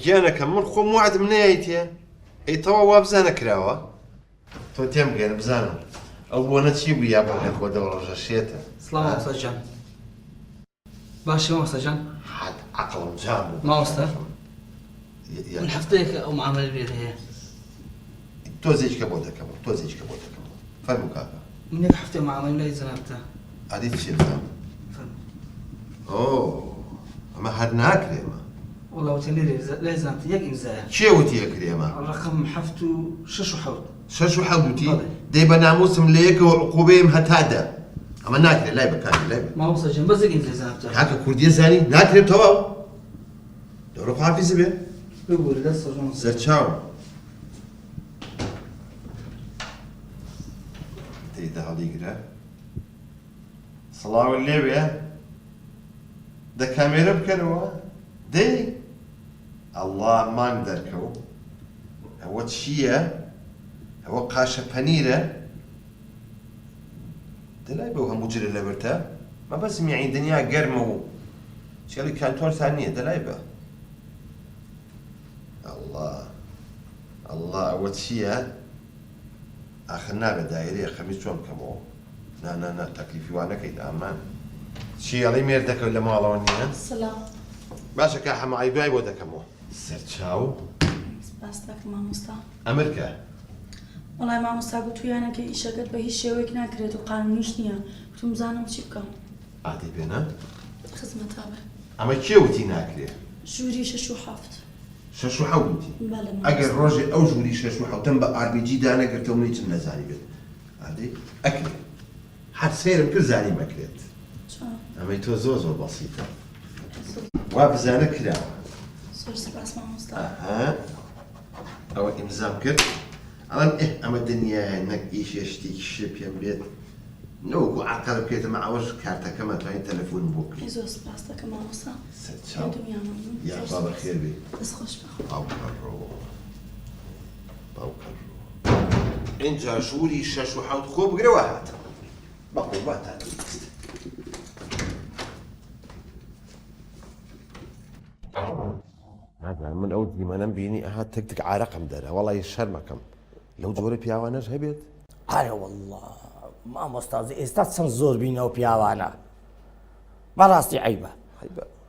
گیانەکەم من خۆم وعدم نایەتێ ئەیتەوە وا بزانە کراوە تۆ تێم گەێنە بزانم ئەو بۆنە چی بوو یا بۆ خۆ دە ڕۆژە شێتە سڵام مامۆستاجان باشی مامۆستاجان حد عەقڵم جام بوو مامۆستا من هەفتەیەکە ئەو معاملە لێرە هەیە تۆزێککە بۆ دەکەم تۆزێککە بۆ دەکەم فەرموو کاکە من یەک هەفتەیە معاملەم لای جەنابتە عادی چی بزانم ئۆ ئەمە هەر ناکرێمە وەڵا وتە لێرە لای جەنابتە یەک ئیمزایە کێ وتی ئەکرێمە ڕقم 7 و 6 و 7 6 و 7 وتی دەی بە ناموسم لە یەکەوە عقوبەیەم هەتا دە ئەمە ناکرێت لای بەکانی لای بە مامۆستاجان بەس یەک ئیمزای جەنابتە کاکە کوردیە زانی ناکرێت تەواو دەوڕۆ حافیز بێ بگوورە دەست سەرجەم سەرچاوم تێیدا هەڵیگرە سڵاوت لێوێ دە کامێرە بکەنەوە دەی ئەڵڵا مانگ دەرکەوت ئەوە چییە؟ ئەوە قاشە پەنیرە دەلای بەو هەموو جرە لەبەرتە مە بەس میعین دنیا گەرمە و چێڵی کانتۆرتان نییە دەلای بە ئەڵڵا ئەڵڵا ئەوە چییە؟ ئاخر نابێت دایرەیە خەمیس چۆن بکەمەوە نا تەکلیفی وا نەکەیت ئامان چی ئەڵی مێر دەکەوت لە ماڵەوە نییە؟ سلام باشە کە هەمای دوای بۆ دەکەمەوە سەرچاو سپاس دەکەم مامۆستا ئەمرکە وەڵای مامۆستا گوتویانەکە ئیشەکەت بە هیچ شێوەیەک ناکرێت و قانونیش نییە گوتم بزانم چی بکەم ئادی بێنە خزمەتا بێ ئەمە کێ وتی ناکرێت؟ ژووری 6 و 7 6 و 7 وتی بەڵێ ئەگەر ڕۆژێ ئەو ژووری 6 و 7 بە ئاربیجی دانەگرتەوە منی چم نەزانی بێت ئادی ئەکرێت هەر سێرم کرد زانی مەکرێت ئەمەی تۆ زۆر زۆر بەسیتە وا بزانە کراوە زۆر سپاس مامۆستا ئەوە ئیمزام کرد ئەڵێم ئەمە دنیاە نەک ئیشێ شتێکی شێ پێم بێت نەوەکو عەقەڵ بکرێتەمە ئەوەش کارتەکەمە توانین تەلەفۆن بۆ بکەین زۆر سپاس دەکەم مامۆستا سەرچاو یا با بەخێر بێ دەست خۆش بە باوکەڕۆ باوکەڕۆ اینجا ژووری 6 و 7 خۆ بگرەوە هاتە بەقوباتان ویست نازانم من ئەو دیمەنەم بینی ئەها تەک عارەقم دەرە وەڵی شەرمەکەم لەو جۆرە پیاوانەش هەبێت ئارە وەڵڵا مامۆستازی ئێستا چەند زۆر بینەوە پیاوانە بەڕاستی عەیبە